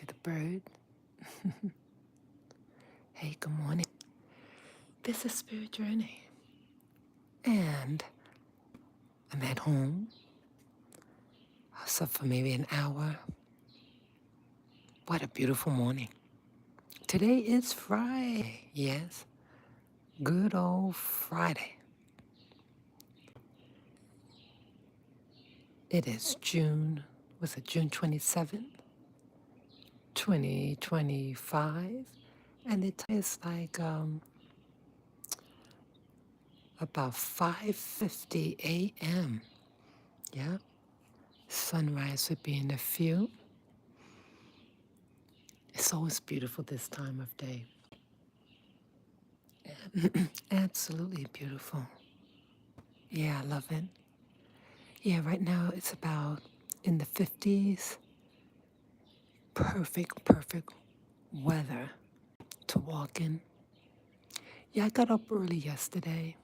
the bird. Hey, good morning. This is Spirit Journey. And I'm at home. I slept for maybe an hour. What a beautiful morning. Today is Friday. Yes, good old Friday. It is June 27th, 2025. And it is like about 5:50 a.m. Yeah, sunrise would be in a few. It's always beautiful this time of day. Absolutely beautiful. Yeah, I love it. Yeah, right now it's about in the 50s. Perfect weather to walk in. Yeah, I got up early yesterday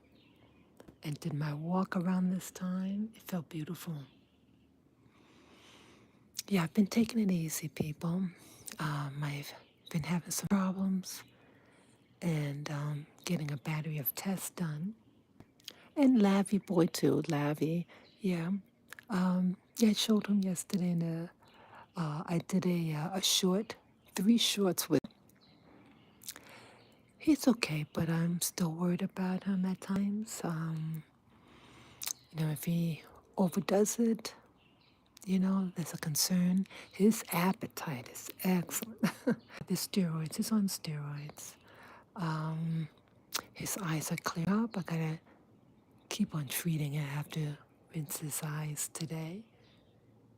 and did my walk around this time. It felt beautiful. Yeah, I've been taking it easy, people. I've been having some problems and getting a battery of tests done. And Lavy boy too, Lavy. Yeah. Yeah, I showed him yesterday I did a short, 3 shorts with. He's okay, but I'm still worried about him at times. If he overdoes it, there's a concern. His appetite is excellent. The steroids, he's on steroids. Um, his eyes are clear up. I gotta keep on treating it. I have to rinse his eyes today.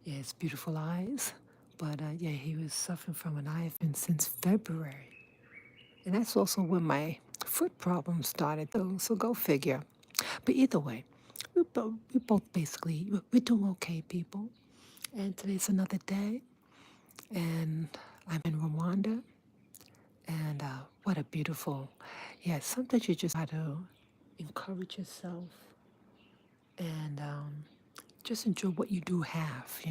Yeah, his beautiful eyes. But yeah, he was suffering from an eye infection since February. And that's also when my foot problem started, though, so go figure. But either way, we both basically, we're doing okay, people. And today's another day, and I'm in Rwanda, and what a beautiful, yeah, sometimes you just got to encourage yourself and just enjoy what you do have.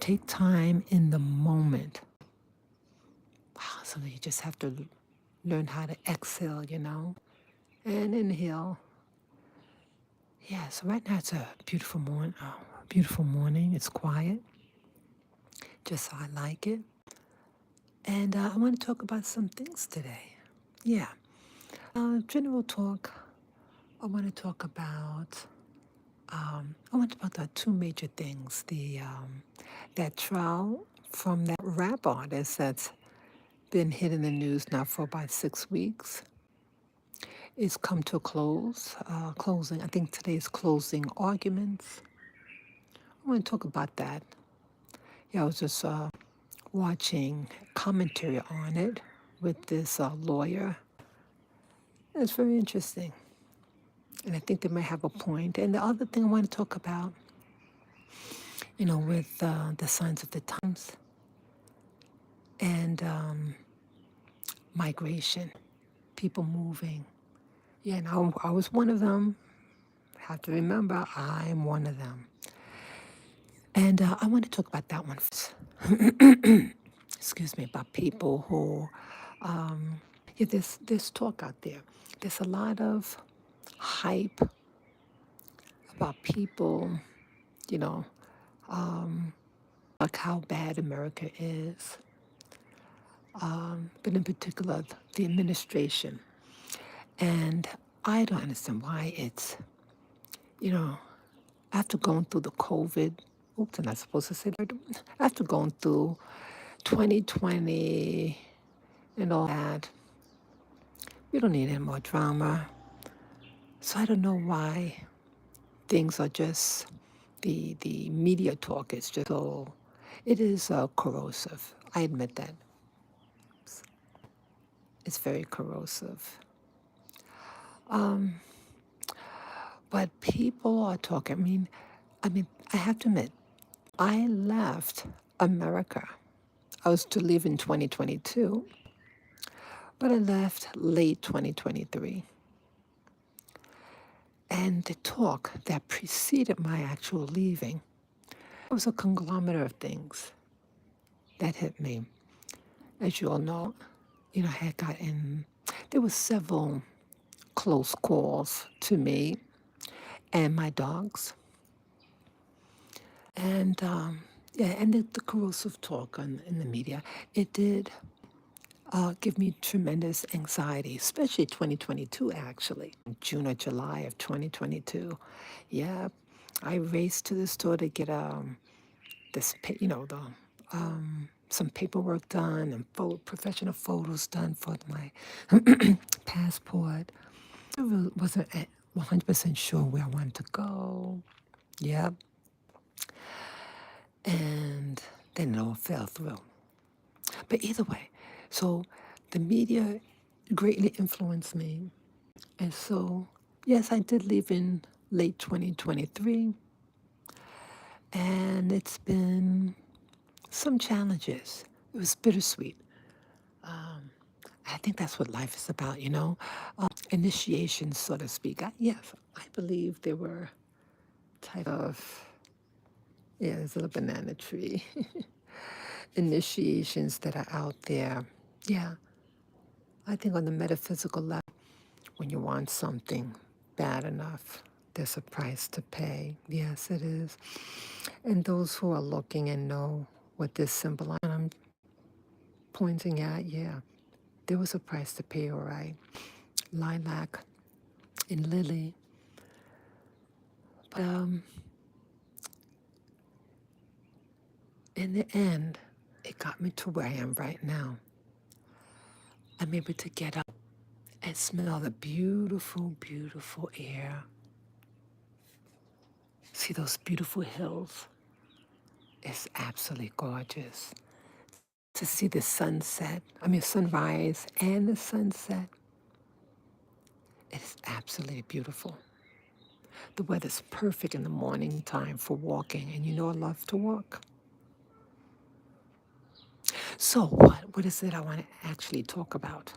Take time in the moment. Wow, sometimes you just have to learn how to exhale, and inhale. Yeah, so right now it's a beautiful morning. Beautiful morning. It's quiet, just how I like it. And I want to talk about some things today. Yeah, general talk. I want to talk about. I want to talk about two major things. That trial from that rap artist that's been hit in the news now for about 6 weeks. It's come to a close. Closing. I think today's closing arguments. I want to talk about that. Yeah, I was just watching commentary on it with this lawyer. It's very interesting. And I think they might have a point. And the other thing I want to talk about, with the signs of the times and migration, people moving. Yeah, and I was one of them. Have to remember, I'm one of them. And I want to talk about that one first. Excuse me, about people who, yeah, there's talk out there. There's a lot of hype about people, you know, like how bad America is, but in particular, the administration. And I don't understand why it's, after going through the COVID, oops, I'm not supposed to say that, after going through 2020 and all that, we don't need any more drama. So I don't know why things are just, the media talk is just so, it is corrosive. I admit that. It's very corrosive. But people are talking. I mean, I have to admit, I left America. I was to leave in 2022, but I left late 2023. And the talk that preceded my actual leaving was a conglomerate of things that hit me. As you all know, I had gotten, there were several close calls to me and my dogs. And yeah, and the corrosive talk in the media, it did give me tremendous anxiety, especially 2022, actually. June or July of 2022. Yeah, I raced to the store to get some paperwork done and professional photos done for my passport. I really wasn't 100% sure where I wanted to go. Yep. And then it all fell through. But either way, so the media greatly influenced me. And so, yes, I did leave in late 2023. And it's been some challenges. It was bittersweet. I think that's what life is about, initiation, so to speak. Yes, I believe there were type of, yeah, there's a little banana tree, initiations that are out there. Yeah, I think on the metaphysical level, when you want something bad enough, there's a price to pay. Yes, it is. And those who are looking and know what this symbolizes, I'm pointing at, yeah, there was a price to pay, all right. Lilac and lily. But in the end, it got me to where I am right now. I'm able to get up and smell the beautiful, beautiful air. See those beautiful hills? It's absolutely gorgeous. To see the sunrise and the sunset, it's absolutely beautiful. The weather's perfect in the morning time for walking, and I love to walk. So what is it I want to actually talk about?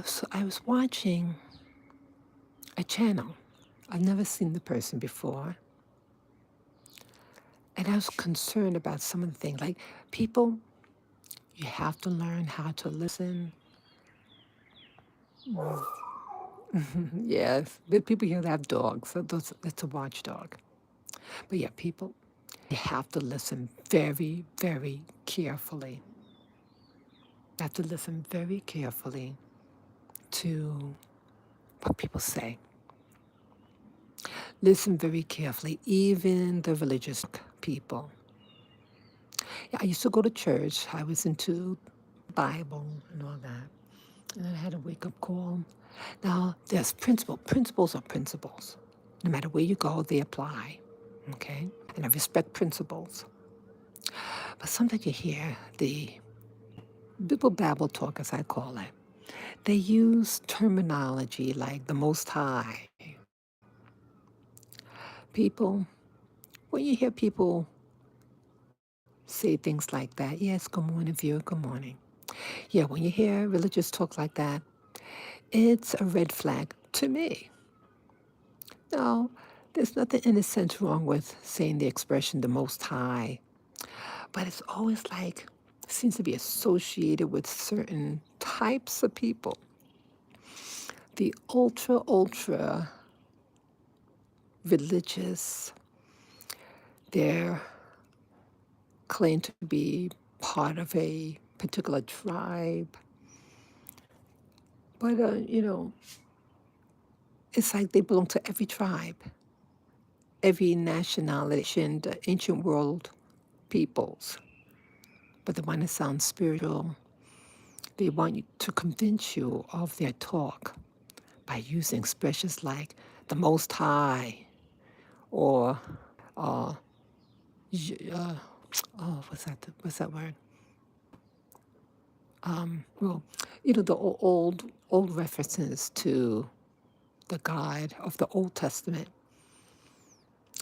So I was watching a channel. I've never seen the person before. And I was concerned about some of the things. Like, people, you have to learn how to listen. Yes, the people here that have dogs, so it's a watchdog. But yeah, people, you have to listen very, very carefully. You have to listen very carefully to what people say. Listen very carefully, even the religious people. Yeah, I used to go to church. I was into Bible and all that. And then I had a wake-up call. Now, there's principles. Principles are principles. No matter where you go, they apply. Okay? And I respect principles. But sometimes you hear the Bible babble talk, as I call it. They use terminology like the Most High. People, when you hear people say things like that, yes, good morning, viewer, good morning. Yeah, when you hear religious talk like that, it's a red flag to me. No, there's nothing in a sense wrong with saying the expression the Most High, but it's always like, seems to be associated with certain types of people. The ultra, ultra religious, they're claimed to be part of a particular tribe. But, it's like they belong to every tribe, every nationality, and the ancient world peoples. But they want to sound spiritual. They want you to convince you of their talk by using expressions like the Most High or, uh, y- what's that word? Well, the old references to the God of the Old Testament,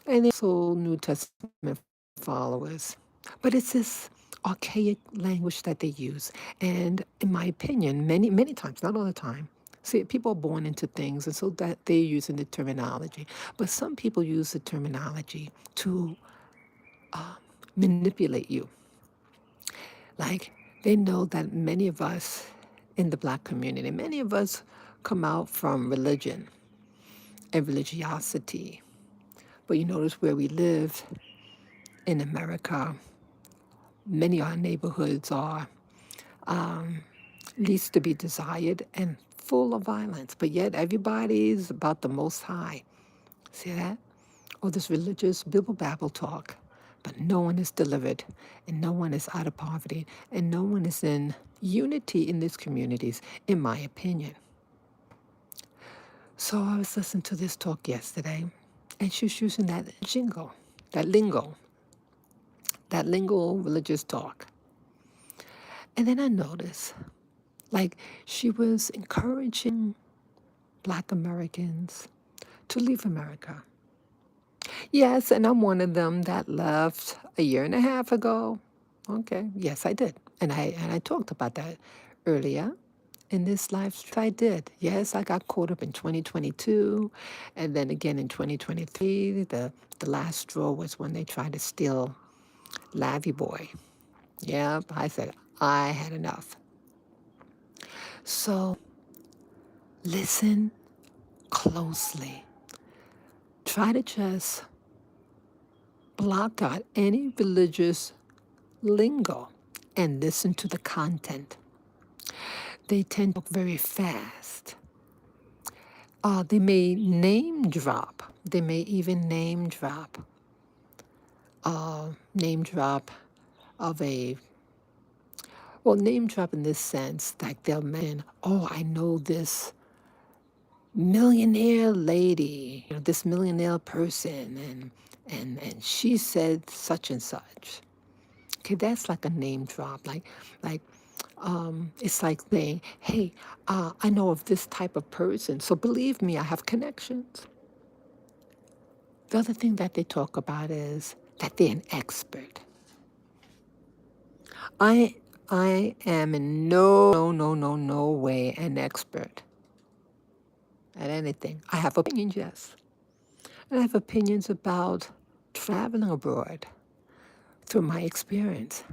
and also New Testament followers. But it's this archaic language that they use. And in my opinion, many, many times, not all the time, see, people are born into things, and so that they're using the terminology. But some people use the terminology to manipulate you. Like, they know that many of us in the Black community, many of us come out from religion and religiosity. But you notice where we live in America, many of our neighborhoods are least to be desired and full of violence. But yet everybody's about the Most High. See that? All this religious bibble babble talk. But no one is delivered, and no one is out of poverty, and no one is in unity in these communities, in my opinion. So I was listening to this talk yesterday, and she was using that lingo religious talk. And then I noticed, like, she was encouraging Black Americans to leave America. Yes, and I'm one of them that left a year and a half ago. Okay, yes, I did. And I talked about that earlier in this live stream. I did. Yes, I got caught up in 2022, and then again in 2023. The last straw was when they tried to steal Lavy Boy. Yep, I said I had enough. So listen closely. Try to just block out any religious lingo and listen to the content. They tend to talk very fast. They may name drop. They may even name drop. Name drop of a, well, name drop in this sense, like they'll mention, oh, I know this millionaire lady, this millionaire person, and she said such and such. Okay, that's like a name drop. Like it's like saying, hey, I know of this type of person, so believe me, I have connections. The other thing that they talk about is that they're an expert. I I am in no way an expert at anything. I have opinions, yes. And I have opinions about traveling abroad through my experience.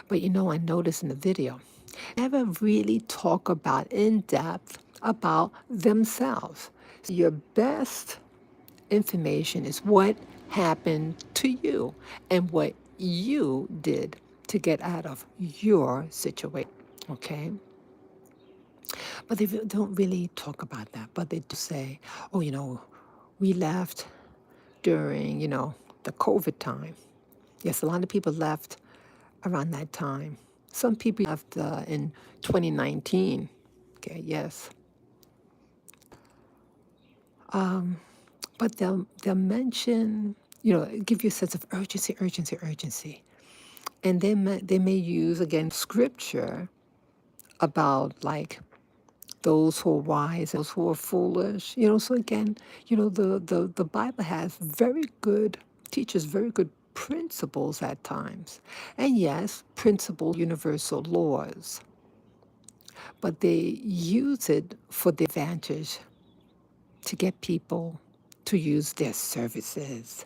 But I noticed in the video, never really talk about in depth about themselves. So your best information is what happened to you and what you did to get out of your situation. Okay? But they don't really talk about that. But they do say, oh, we left during, the COVID time. Yes, a lot of people left around that time. Some people left in 2019. Okay, yes. But they'll mention, give you a sense of urgency, urgency, urgency. And they may use, again, scripture about, like, those who are wise and those who are foolish. So again, the Bible has teaches very good principles at times. And yes, principle universal laws. But they use it for the advantage to get people to use their services.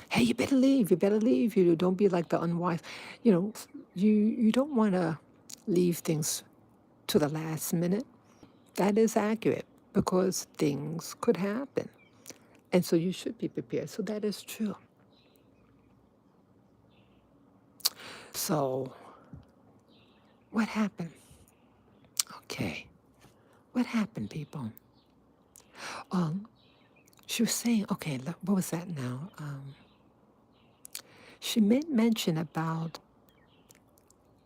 Hey, you better leave. You better leave. You don't be like the unwise. You don't want to leave things to the last minute. That is accurate because things could happen. And so you should be prepared. So that is true. So what happened? Okay. What happened, people? She was saying, okay, what was that now? She made mention about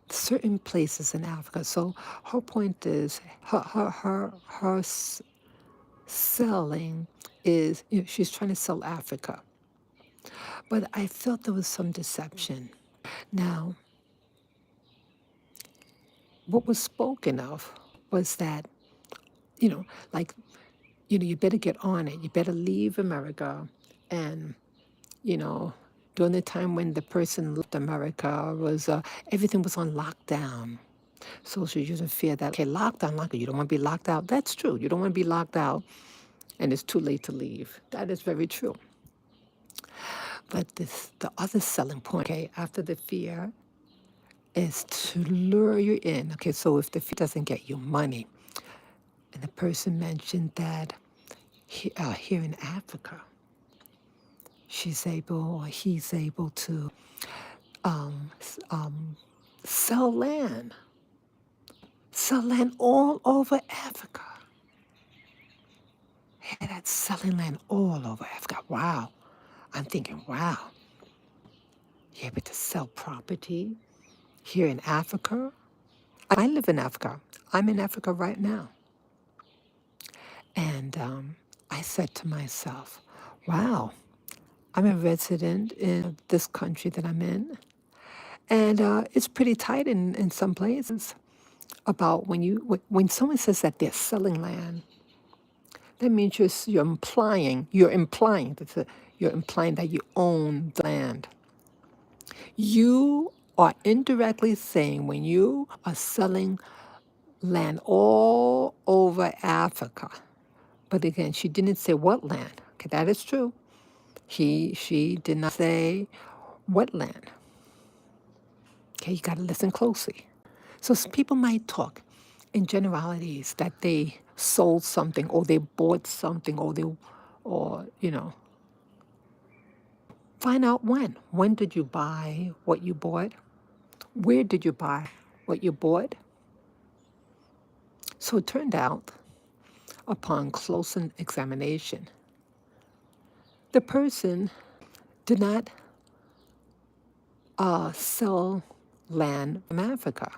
certain places in Africa. So her point is, her selling is, she's trying to sell Africa. But I felt there was some deception. Now, what was spoken of was that, like, you better get on it. You better leave America. And, during the time when the person left America was, everything was on lockdown. So she used to fear that, okay, lockdown, you don't want to be locked out. That's true. You don't want to be locked out and it's too late to leave. That is very true. But the other selling point, okay, after the fear is to lure you in. Okay, so if the fee doesn't get you money, and the person mentioned that here in Africa, she's able or he's able to sell land, sell land all over Africa. Yeah, that's selling land all over Africa. Wow. I'm thinking, wow, you're able to sell property here in Africa. I live in Africa. I'm in Africa right now. And I said to myself, wow, I'm a resident in this country that I'm in. And it's pretty tight in some places about when someone says that they're selling land, that means you're implying that you own the land. You are indirectly saying when you are selling land all over Africa. But again, she didn't say what land. Okay, that is true. She did not say what land. Okay, you got to listen closely. So people might talk in generalities that they sold something or they bought something or find out when. When did you buy what you bought? Where did you buy what you bought? So it turned out, upon close examination, the person did not sell land from Africa.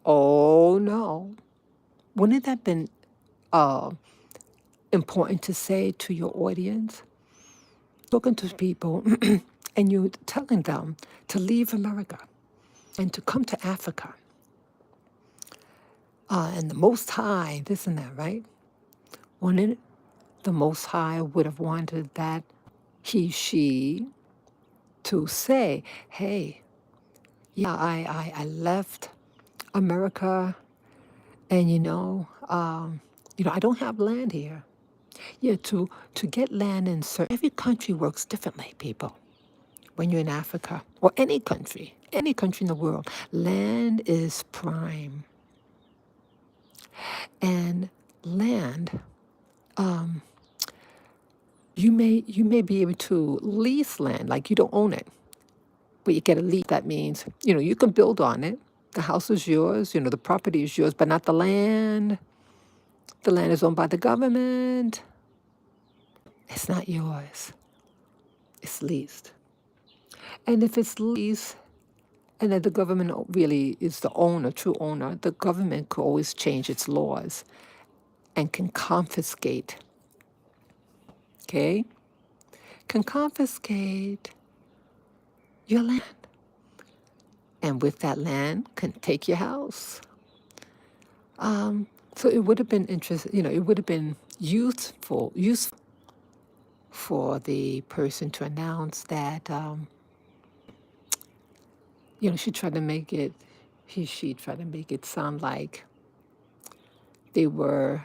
Oh no. Wouldn't that have been uh, important to say to your audience? Talking to people and you telling them to leave America and to come to Africa. And the Most High, this and that, right? Wouldn't the Most High would have wanted that she to say, hey, yeah, I left America and I don't have land here. Yeah, to get land in certain, every country works differently, people. When you're in Africa or any country in the world, land is prime. And land, you may be able to lease land, like you don't own it, but you get a lease. That means, you can build on it. The house is yours, the property is yours, but not the land. The land is owned by the government. It's not yours. It's leased. And if it's leased, and that the government really is the owner, true owner, the government could always change its laws and can confiscate, okay? Can confiscate your land. And with that land, can take your house. So it would have been interesting, it would have been useful for the person to announce that, she tried to make it, she tried to make it sound like they were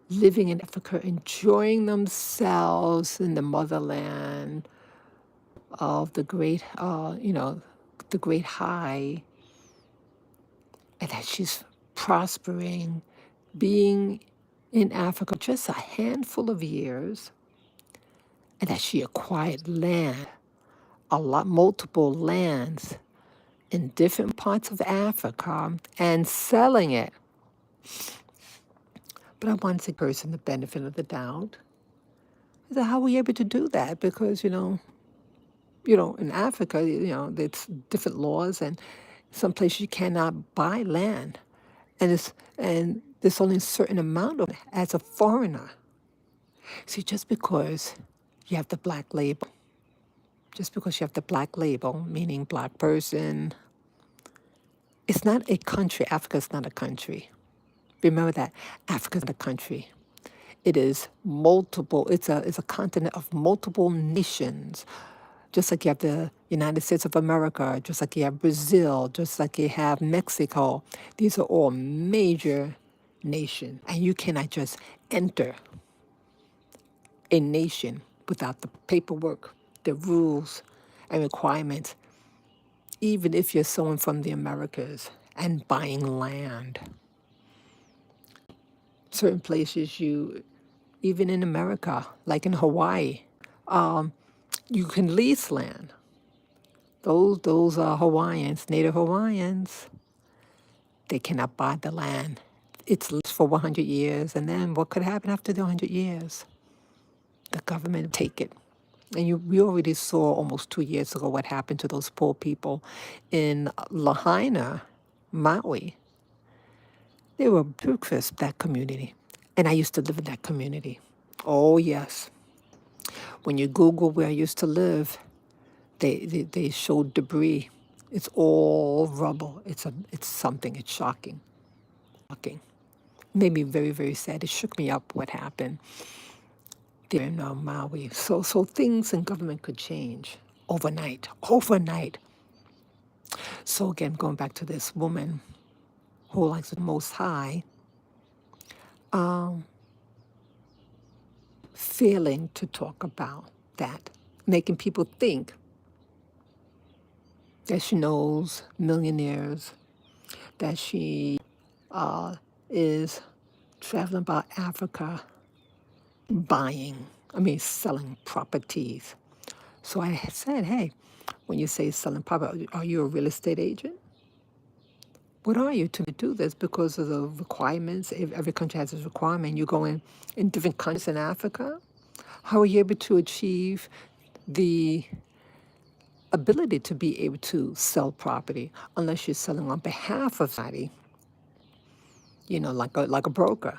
living in Africa, enjoying themselves in the motherland of the great, the great high, and that she's prospering, being in Africa just a handful of years, and that she acquired land, multiple lands in different parts of Africa, and selling it. But I want to give the person the benefit of the doubt. I said, how were you able to do that? Because, in Africa, there's different laws, and some places you cannot buy land. And there's only a certain amount of it as a foreigner. See, just because you have the black label, meaning black person, it's not a country. Africa is not a country. Remember that. Africa is not a country. It is multiple, it's a continent of multiple nations. Just like you have the United States of America, just like you have Brazil, just like you have Mexico. These are all major nations. And you cannot just enter a nation without the paperwork, the rules and requirements even if you're someone from the Americas and buying land, certain places even in America, like in Hawaii, you can lease land. Those are Hawaiians, Native Hawaiians. They cannot buy the land. It's leased for 100 years, and then what could happen after the 100 years? The government will take it. And we already saw almost 2 years ago what happened to those poor people in Lahaina, Maui. They were breakfast, that community. And I used to live in that community. Oh, yes. When you Google where I used to live, they showed debris. It's all rubble. It's something. It's shocking. Shocking. Made me very, very sad. It shook me up what happened there in Maui. So things in government could change overnight. Overnight. So again, going back to this woman who likes the Most High, failing to talk about that, making people think that she knows millionaires, that she is traveling about Africa, selling properties. So I said, hey, when you say selling property, are you a real estate agent? What are you to do this because of the requirements? If every country has its requirement, you go in different countries in Africa. How are you able to achieve the ability to be able to sell property unless you're selling on behalf of somebody, like a broker?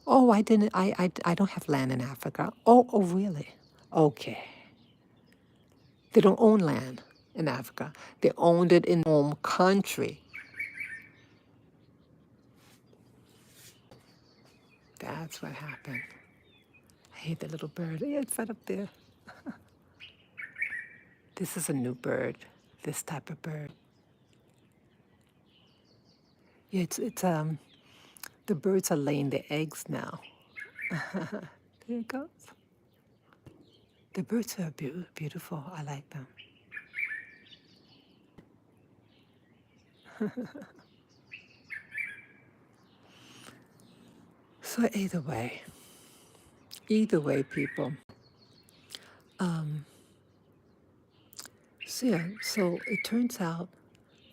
Oh, I don't have land in Africa. Oh, really? Okay. They don't own land in Africa. They owned it in their home country. That's what happened. I hate the little bird. Yeah, it's right up there. This is a new bird, this type of bird. Yeah, the birds are laying their eggs now. There it goes. The birds are beautiful. I like them. So either way, people. So it turns out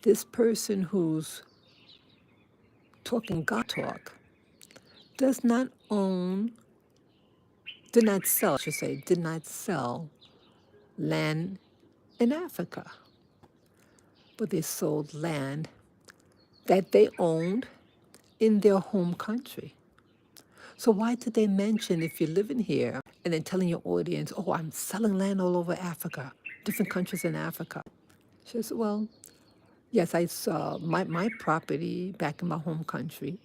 this person who's talking God talk does not own, did not sell, I should say, did not sell land in Africa, but they sold land that they owned in their home country. So why did they mention if you're living here and then telling your audience, oh, I'm selling land all over Africa, different countries in Africa? She says, well, yes, I saw my property back in my home country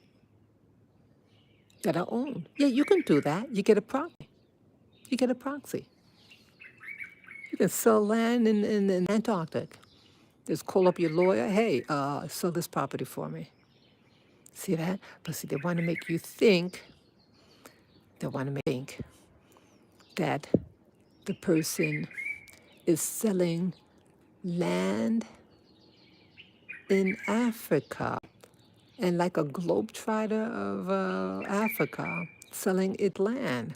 that I own. Yeah, you can do that. You get a proxy. You get a proxy. You can sell land in Antarctic. Just call up your lawyer. Hey, sell this property for me. See that? But see, they want to make you think. They want to think that the person is selling land in Africa and like a globetrotter of Africa selling it land.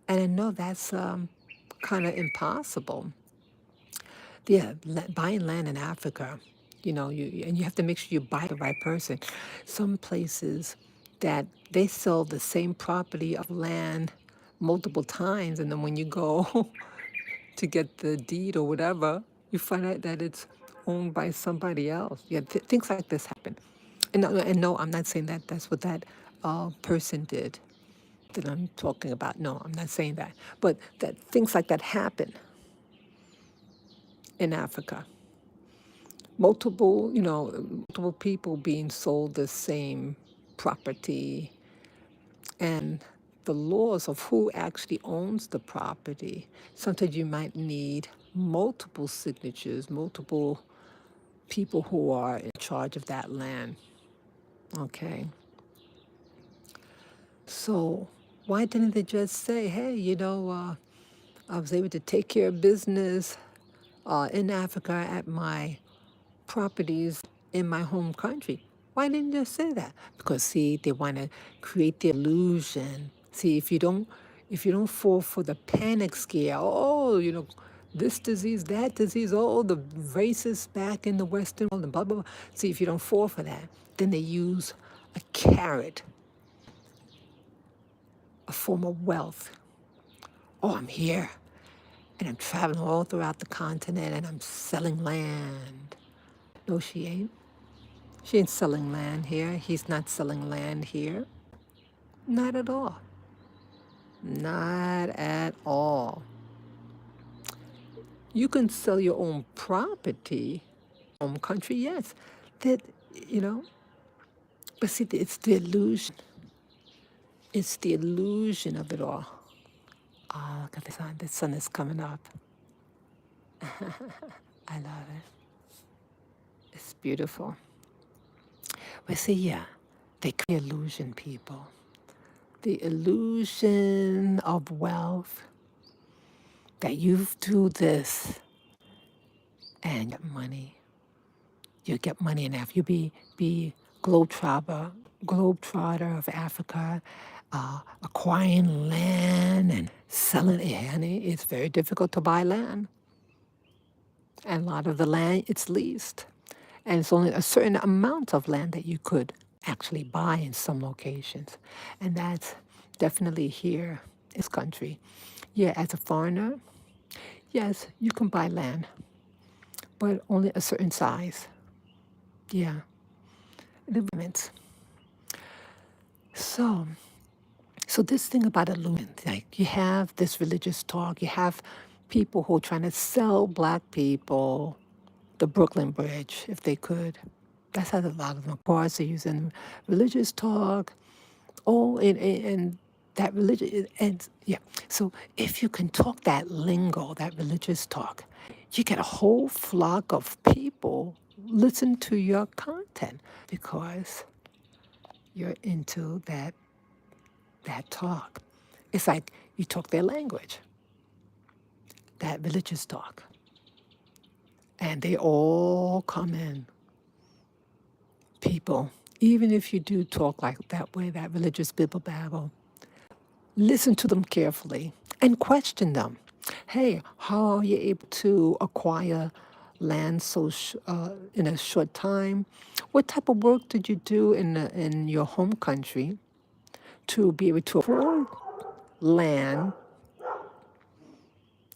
And I know that's kind of impossible. Yeah, buying land in Africa, and you have to make sure you buy the right person. Some places that they sell the same property of land multiple times, and then when you go to get the deed or whatever, you find out that it's owned by somebody else. Yeah, things like this happen. And no, I'm not saying that that's what that person did that I'm talking about. No, I'm not saying that. But that things like that happen in Africa. Multiple people being sold the same property, and the laws of who actually owns the property. Sometimes you might need multiple signatures, multiple people who are in charge of that land. Okay. So why didn't they just say, hey, I was able to take care of business in Africa at my properties in my home country. Why didn't you say that? Because see, they want to create the illusion. See, if you don't fall for the panic scare, oh, this disease, that disease, oh, the racists back in the Western world, and blah blah blah. See, if you don't fall for that, then they use a carrot, a form of wealth. Oh, I'm here, and I'm traveling all throughout the continent, and I'm selling land. No, she ain't. She ain't selling land here. He's not selling land here. Not at all. Not at all. You can sell your own property, home country, yes. That, you know, but see, it's the illusion. It's the illusion of it all. Oh, look at the sun. The sun is coming up. I love it. It's beautiful. But see, yeah, they create illusion, people. The illusion of wealth, that you do this and get money. You get money in Africa. You be globetrotter of Africa, acquiring land and selling it. Honey, it's very difficult to buy land. And a lot of the land, it's leased. And it's only a certain amount of land that you could actually buy in some locations. And that's definitely here in this country. Yeah, as a foreigner, yes, you can buy land, but only a certain size. Yeah, the limits. So, so this thing about illusion, like you have this religious talk, you have people who are trying to sell black people the Brooklyn Bridge, if they could. That's how a lot of them, of course, are using religious talk. Oh, and that religion, and yeah. So if you can talk that lingo, that religious talk, you get a whole flock of people listen to your content because you're into that talk. It's like you talk their language, that religious talk. And they all come in. People, even if you do talk like that way, that religious Bible babble, listen to them carefully and question them. Hey, how are you able to acquire land in a short time? What type of work did you do in your home country to be able to afford land?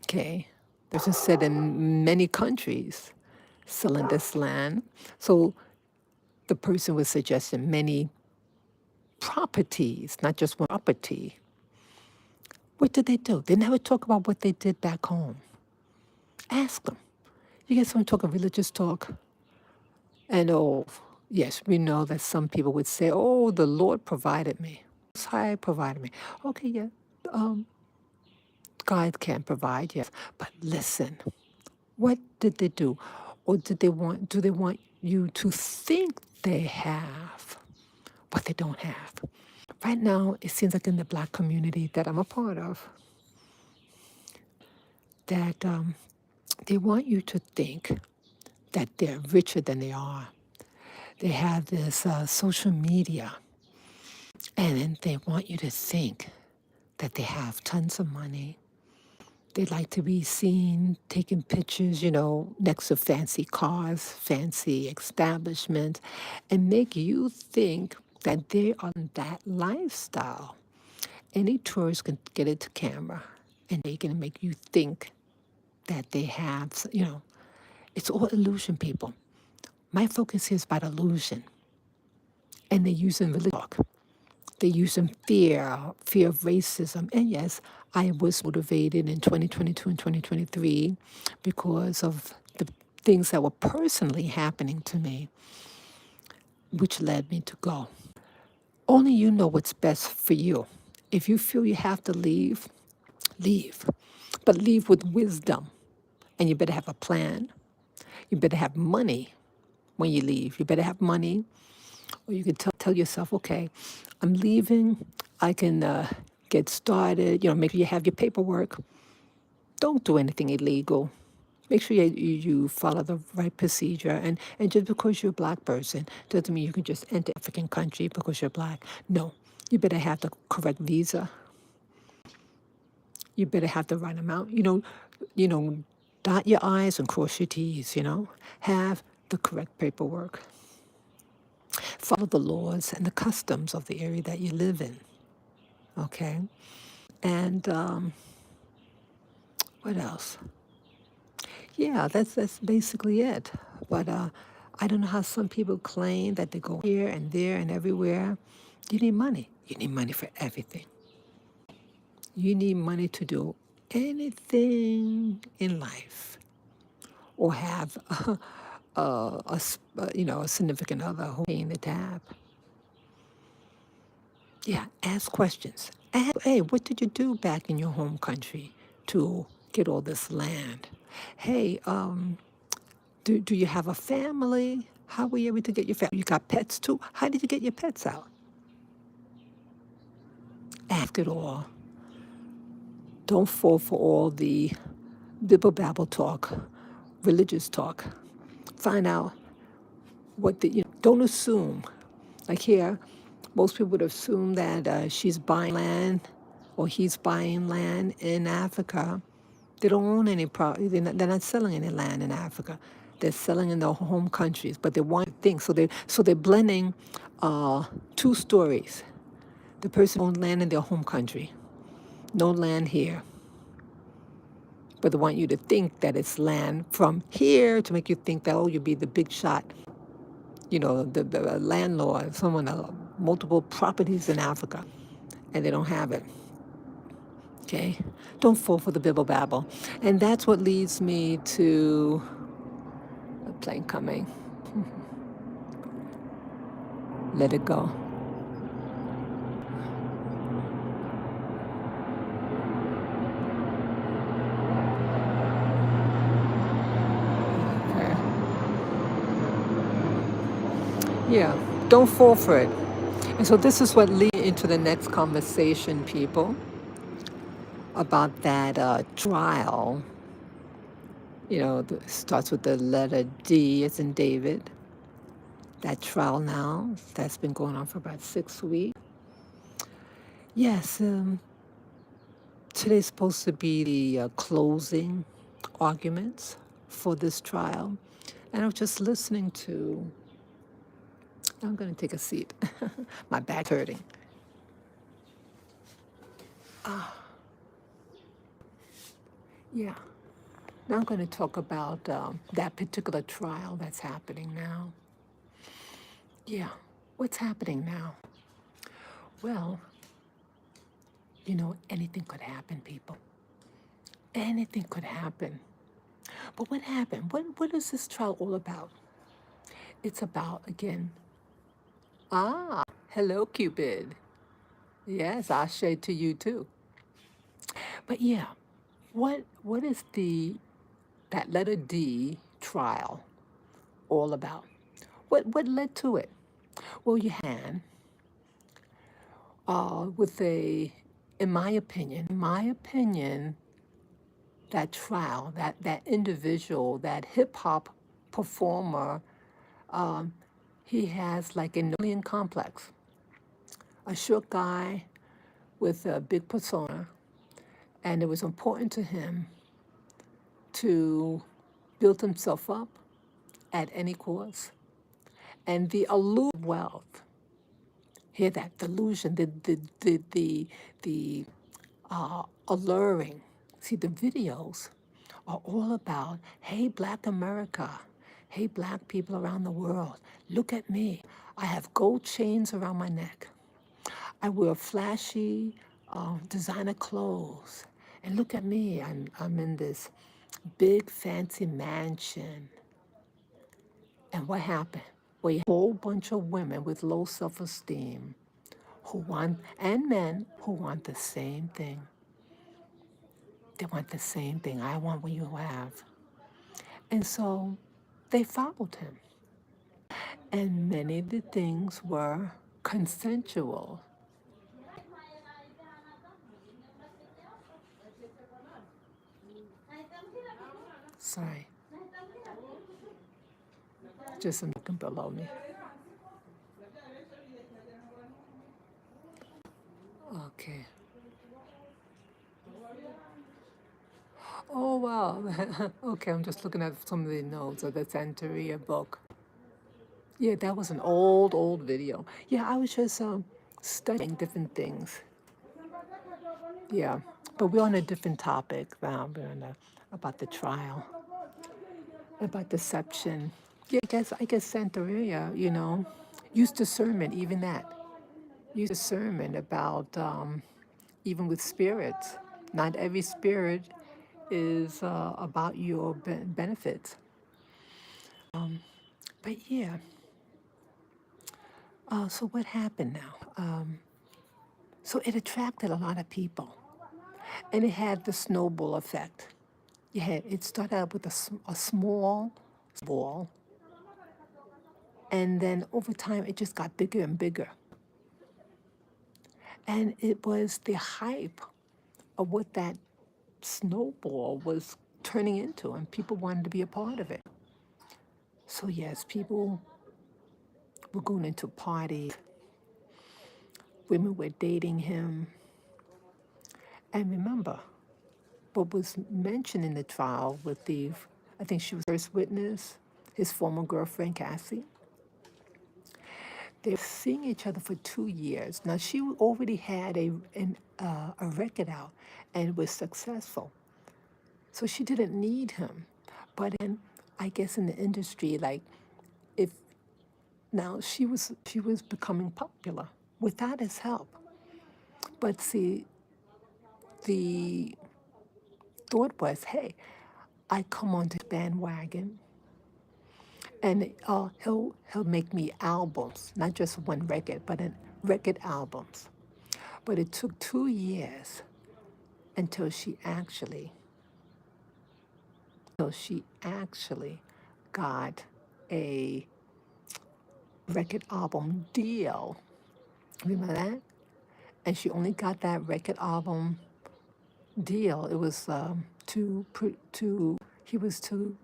Okay, there's just said in many countries selling this land. So the person was suggesting many properties, not just one property. What did they do? They never talk about what they did back home. Ask them. You get someone talking religious talk, and oh, yes, we know that some people would say, "Oh, the Lord provided me. Most High provided me." Okay, yeah, um, God can provide, yes, but listen, what did they do, or did they want? Do they want you to think they have what they don't have? Right now, it seems like in the Black community that I'm a part of, that they want you to think that they're richer than they are. They have this social media, and then they want you to think that they have tons of money. They like to be seen taking pictures, next to fancy cars, fancy establishments, and make you think that they are that lifestyle. Any tourist can get it to camera, and they can make you think that they have, it's all illusion, people. My focus here is about illusion. And they're using religion talk. They're using fear of racism. And yes, I was motivated in 2022 and 2023 because of the things that were personally happening to me, which led me to go. Only you know what's best for you. If you feel you have to leave, leave. But leave with wisdom. And you better have a plan. You better have money when you leave. You better have money. Or you can tell yourself, okay, I'm leaving. I can get started. Make sure you have your paperwork. Don't do anything illegal. Make sure you follow the right procedure. And just because you're a black person doesn't mean you can just enter African country because you're black. No, you better have the correct visa. You better have the right amount. Dot your I's and cross your T's, Have the correct paperwork. Follow the laws and the customs of the area that you live in, okay? And what else? Yeah, that's basically it. But I don't know how some people claim that they go here and there and everywhere. You need money. You need money for everything. You need money to do anything in life, or have a significant other who paying the tab. Yeah, ask questions. Hey, what did you do back in your home country to get all this land? Hey, do you have a family? How were you able to get your family? You got pets too? How did you get your pets out? Ask it all. Don't fall for all the bibble babble talk, religious talk. Find out don't assume. Like here, most people would assume that she's buying land or he's buying land in Africa. They don't own any property. They're not selling any land in Africa. They're selling in their home countries, but they want things. So they're blending two stories. The person owns land in their home country, no land here. But they want you to think that it's land from here to make you think that, oh, you'll be the big shot, the landlord, someone, multiple properties in Africa, and they don't have it. Okay? Don't fall for the bibble babble. And that's what leads me to a plane coming. Let it go. Okay. Yeah, don't fall for it. And so this is what leads into the next conversation, people, about that trial. Starts with the letter D as in David. That trial now, that's been going on for about 6 weeks. Yes, today's supposed to be the closing arguments for this trial. And I was just listening to, I'm going to take a seat. My back hurting. Yeah. Now I'm going to talk about that particular trial that's happening now. Yeah. What's happening now? Well, anything could happen, people. Anything could happen. But what happened? What is this trial all about? It's about, again, hello, Cupid. Yes, I'll shade to you too. But yeah, what is that letter D trial all about? What led to it? Well, you had with in my opinion, that trial, that individual, that hip hop performer, he has like an alien complex. A short guy with a big persona, and it was important to him to build himself up at any cost. And the allure of wealth, hear that delusion, the alluring. See, the videos are all about, hey, Black America, hey, Black people around the world, look at me. I have gold chains around my neck. I wear flashy designer clothes. And look at me, I'm in this big fancy mansion. And what happened? Well, you have a whole bunch of women with low self-esteem and men who want the same thing. They want the same thing. I want what you have. And so they followed him. And many of the things were consensual. Sorry, just some looking below me. Okay. Oh, wow. Okay, I'm just looking at some of the notes of the Santeria book. Yeah, that was an old, old video. Yeah, I was just studying different things. Yeah, but we're on a different topic now. We're on about the trial, about deception. Yeah, I guess Santeria, used discernment, even that. Use discernment about even with spirits. Not every spirit is about your benefits. But yeah, so what happened now? So it attracted a lot of people, and it had the snowball effect. It started out with a small ball, and then over time it just got bigger and bigger. And it was the hype of what that snowball was turning into, and people wanted to be a part of it. So yes, people were going into parties, women were dating him. And remember, what was mentioned in the trial with I think she was first witness, his former girlfriend, Cassie. They were seeing each other for 2 years. Now, she already had a record out and was successful. So she didn't need him. But I guess in the industry, like, if now she was becoming popular without his help. But see, the thought was, hey, I come onto the bandwagon, and he'll make me albums, not just one record, but record albums. But it took 2 years until she actually got a record album deal. Remember that? And she only got that record album deal. It was he was to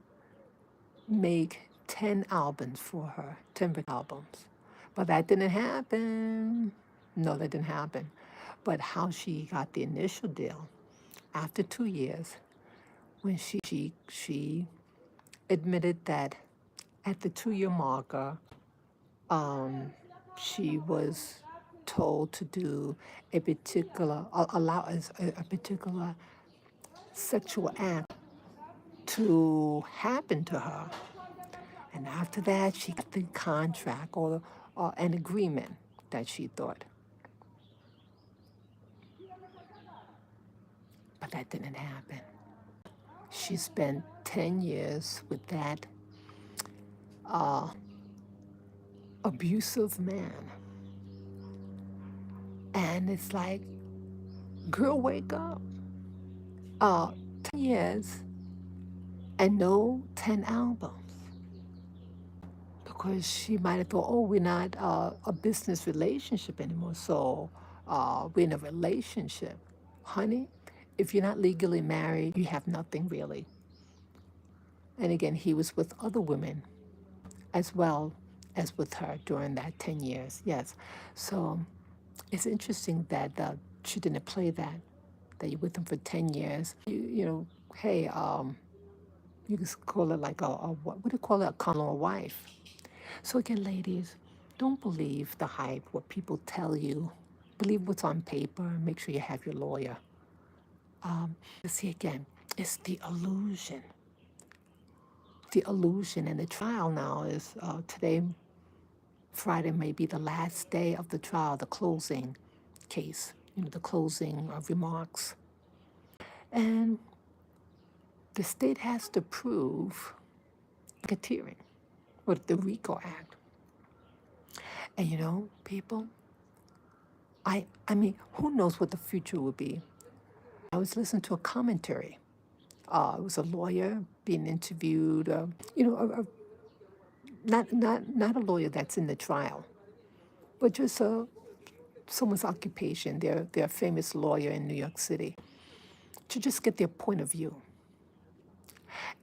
make 10 albums for her, 10 record albums. But that didn't happen. No, that didn't happen. But how she got the initial deal after 2 years, when she admitted that at the 2-year marker, she was told to do a particular sexual act to happen to her. And after that, she got the contract or an agreement that she thought. But that didn't happen. She spent 10 years with that abusive man. And it's like, girl, wake up. 10 years and no 10 albums. Because she might have thought, oh, we're not a business relationship anymore, so we're in a relationship. Honey, if you're not legally married, you have nothing really. And again, he was with other women as well as with her during that 10 years. Yes. So it's interesting that she didn't play that you're with him for 10 years. Hey, you could call it like what do you call it? A common law wife. So again, ladies, don't believe the hype, what people tell you. Believe what's on paper. Make sure you have your lawyer. See, again, it's the illusion. The illusion. And the trial now is today, Friday may be the last day of the trial, the closing case, the closing remarks. And the state has to prove racketeering with the RICO Act. And people, I mean, who knows what the future will be? I was listening to a commentary. It was a lawyer being interviewed. Not a lawyer that's in the trial, but just someone's occupation. They're a famous lawyer in New York City, to just get their point of view.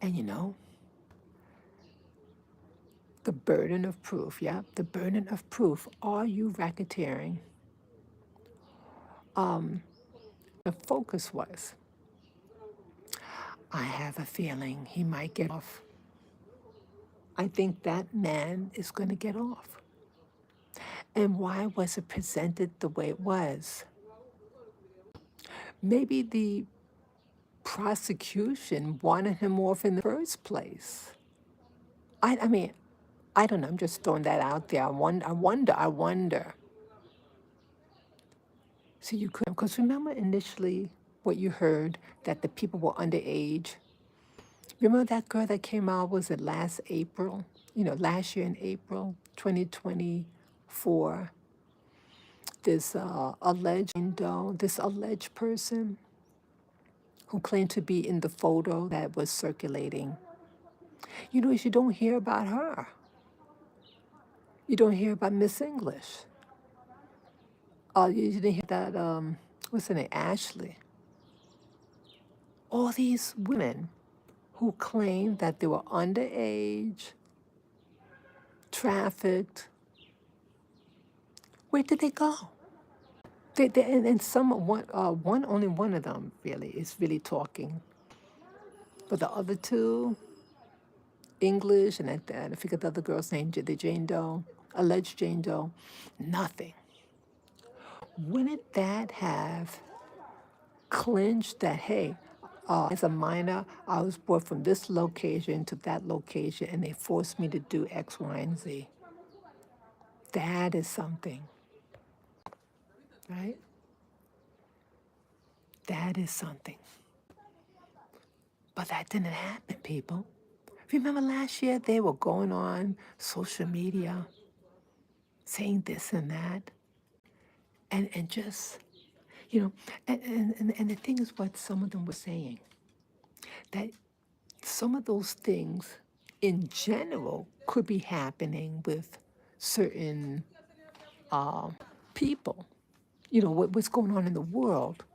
And the burden of proof, yeah, the burden of proof. Are you racketeering? The focus was, I have a feeling he might get off. I think that man is going to get off. And why was it presented the way it was? Maybe the prosecution wanted him off in the first place. I mean, I don't know. I'm just throwing that out there. I wonder. So you could, because remember initially what you heard, that the people were underage. Remember that girl that came out, was it last April? Last year in April 2024, this alleged person who claimed to be in the photo that was circulating. You don't hear about her. You don't hear about Miss English. You didn't hear that, what's her name, Ashley. All these women who claimed that they were underage, trafficked. Where did they go? And only one of them really is really talking. But the other two, English, and I forget the other girl's name, the Jane Doe, alleged Jane Doe, nothing. Wouldn't that have clinched that, hey, as a minor, I was brought from this location to that location, and they forced me to do X, Y, and Z? That is something, right? That is something. But that didn't happen, people. Remember last year they were going on social media saying this and that, and just, and the thing is what some of them were saying, that some of those things in general could be happening with certain people. What's going on in the world,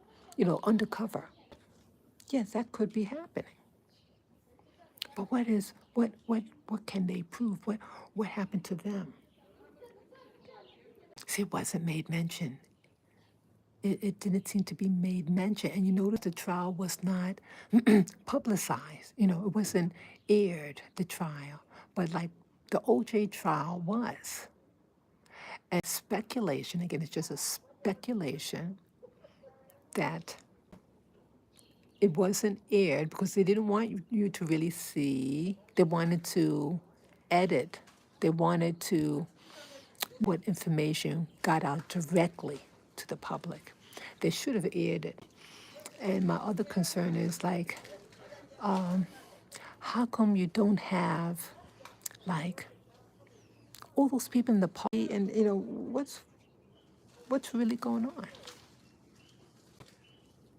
undercover. Yes, that could be happening. But what can they prove? What happened to them? See, it wasn't made mention. It didn't seem to be made mention. And you notice the trial was not publicized. It wasn't aired, the trial. But like the OJ trial was. And speculation, again, it's just a speculation that it wasn't aired because they didn't want you to really see. They wanted to edit. They wanted to what information got out directly to the public. They should have aired it. And my other concern is like, how come you don't have like all those people in the party, and what's really going on?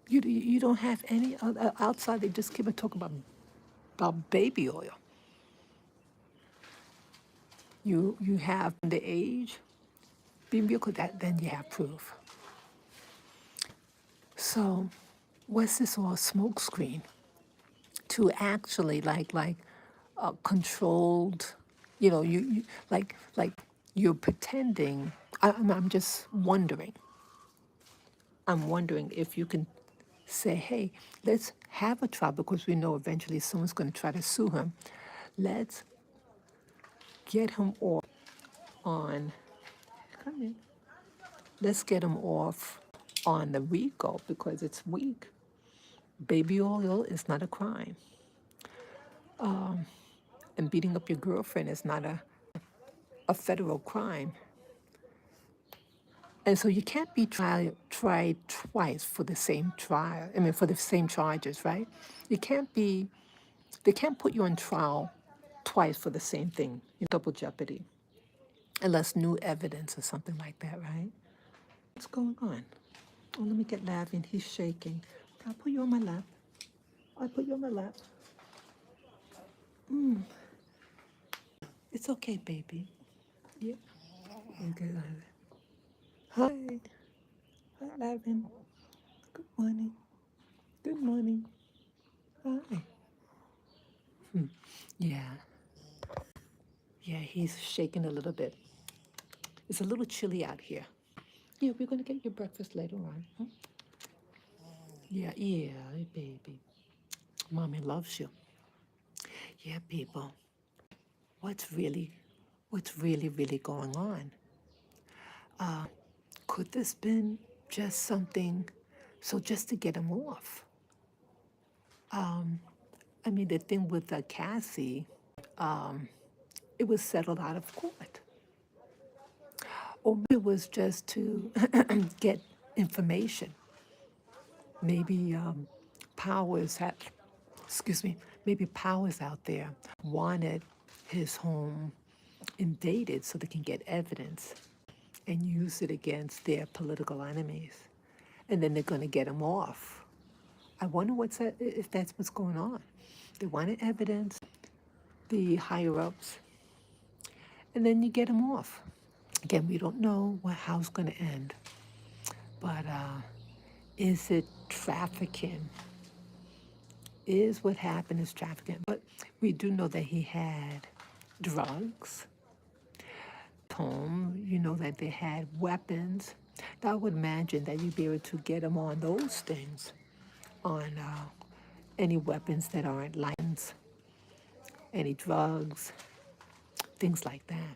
You don't have any other outside. They just keep on talking about baby oil. You have the age, being real, that then you have proof. So, what's this all smokescreen to actually like controlled? You like you're pretending. I'm just wondering. I'm wondering if you can say, hey, let's have a trial because we know eventually someone's going to try to sue him. Let's get him off on, come in. Let's get him off on the RICO because it's weak. Baby oil is not a crime. And beating up your girlfriend is not a federal crime. And so you can't be tried twice for the same trial. I mean, for the same charges, right? You can't be, they can't put you on trial twice for the same thing, double jeopardy, unless new evidence or something like that, right? What's going on? Oh, let me get Lavin. He's shaking. I'll put you on my lap. I'll put you on my lap. It's okay, baby. Yeah. Okay, Lavin. Hi. Hi, Lavin. Good morning. Good morning. Hi. Yeah, yeah, he's shaking a little bit. It's a little chilly out here. Yeah, we're gonna get your breakfast later on. Huh? Yeah, yeah, baby. Mommy loves you. Yeah, people. What's really, what's really going on? Could this been just something, so just to get him off? I mean, the thing with Cassie, it was settled out of court. Or maybe it was just to get information. Maybe powers had, excuse me, maybe powers out there wanted his home invaded so they can get evidence and use it against their political enemies. And then they're going to get him off. I wonder if that's what's going on. They wanted evidence, the higher ups, and then you get him off. Again, we don't know how it's going to end, but is it trafficking? Is what happened is trafficking? But we do know that he had drugs, home, you know that they had weapons. I would imagine that you'd be able to get him on those things, on any weapons that aren't licensed, any drugs, things like that.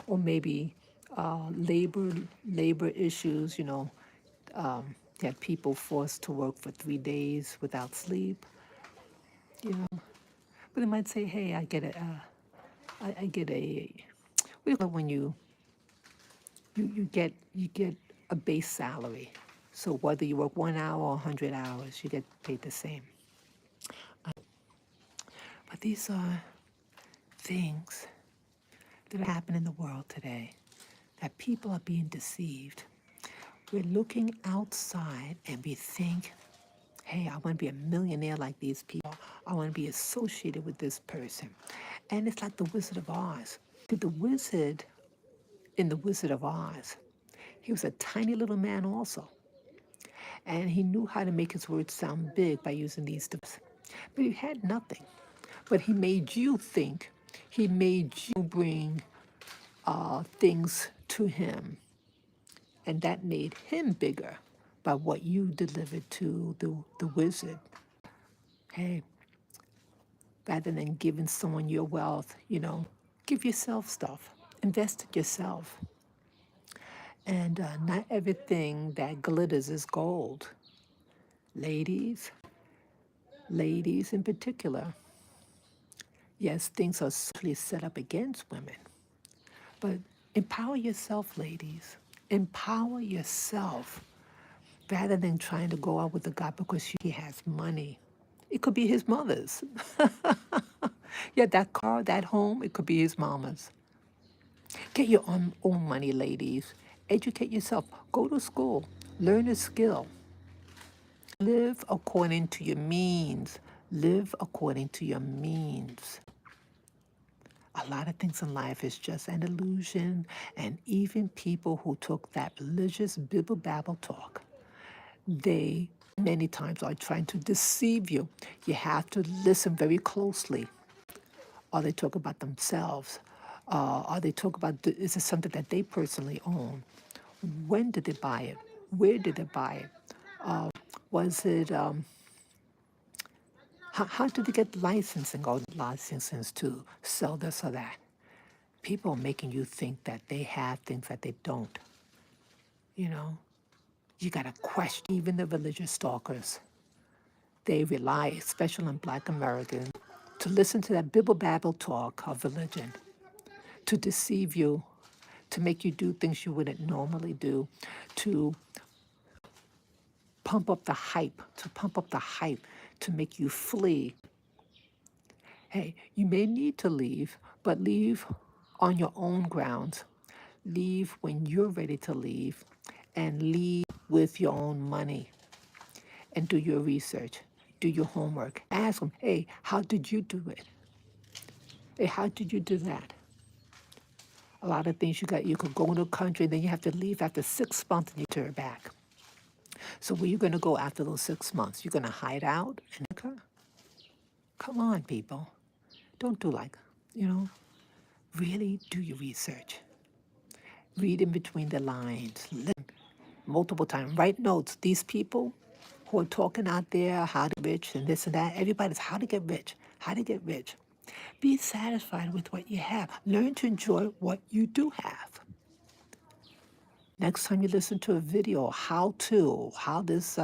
Or maybe labor issues, you know, that people forced to work for 3 days without sleep, you know. But they might say, hey, I get a, what do you call it when you get a base salary. So whether you work 1 hour or 100 hours, you get paid the same. But these are things that happen in the world today, that people are being deceived. We're looking outside and we think, hey, I want to be a millionaire like these people. I want to be associated with this person. And it's like the Wizard of Oz. The wizard in the Wizard of Oz, he was a tiny little man also. And he knew how to make his words sound big by using these devices. But he had nothing. But he made you think. He made you bring things to him. And that made him bigger by what you delivered to the wizard. Hey, rather than giving someone your wealth, you know, give yourself stuff. Invest in yourself. And not everything that glitters is gold. Ladies, ladies in particular, yes, things are certainly set up against women, but empower yourself, ladies. Empower yourself rather than trying to go out with a guy because he has money. It could be his mother's. Yeah, that car, that home, it could be his mama's. Get your own money, ladies. Educate yourself. Go to school. Learn a skill. Live according to your means. Live according to your means. A lot of things in life is just an illusion, and even people who took that religious bibble babble talk, they many times are trying to deceive you. You have to listen very closely. Or they talk about themselves. Or they talk about, is it something that they personally own? When did they buy it? Where did they buy it? Was it, how did they get licensing or licenses to sell this or that? People are making you think that they have things that they don't. You know, you got to question even the religious stalkers. They rely, especially on Black Americans, to listen to that bibble babble talk of religion, to deceive you, to make you do things you wouldn't normally do, to pump up the hype, to make you flee. Hey, you may need to leave, but leave on your own grounds. Leave when you're ready to leave, and leave with your own money. And do your research, do your homework. Ask them, hey, how did you do it? Hey, how did you do that? A lot of things you could go into a country, then you have to leave after 6 months and you turn back. So where are you going to go after those 6 months? You're going to hide out? Come on, people. Don't do like, you know, really do your research. Read in between the lines, listen multiple times, write notes. These people who are talking out there, how to get rich and this and that, everybody's how to get rich, how to get rich. Be satisfied with what you have. Learn to enjoy what you do have. Next time you listen to a video, how this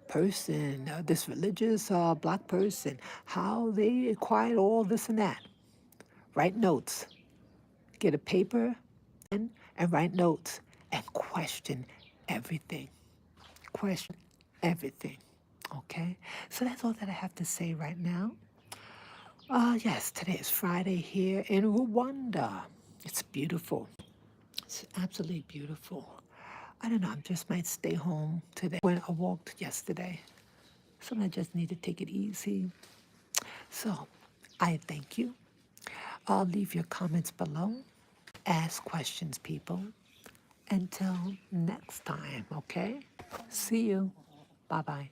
person, this religious black person, how they acquired all this and that. Write notes. Get a paper and write notes and question everything. Question everything. Okay? So that's all that I have to say right now. Yes, today is Friday here in Rwanda. It's beautiful. It's absolutely beautiful. I don't know, I just might stay home today. When I walked yesterday, so I just need to take it easy. So I thank you. I'll leave your comments below. Ask questions, people. Until next time, okay? See you. Bye bye.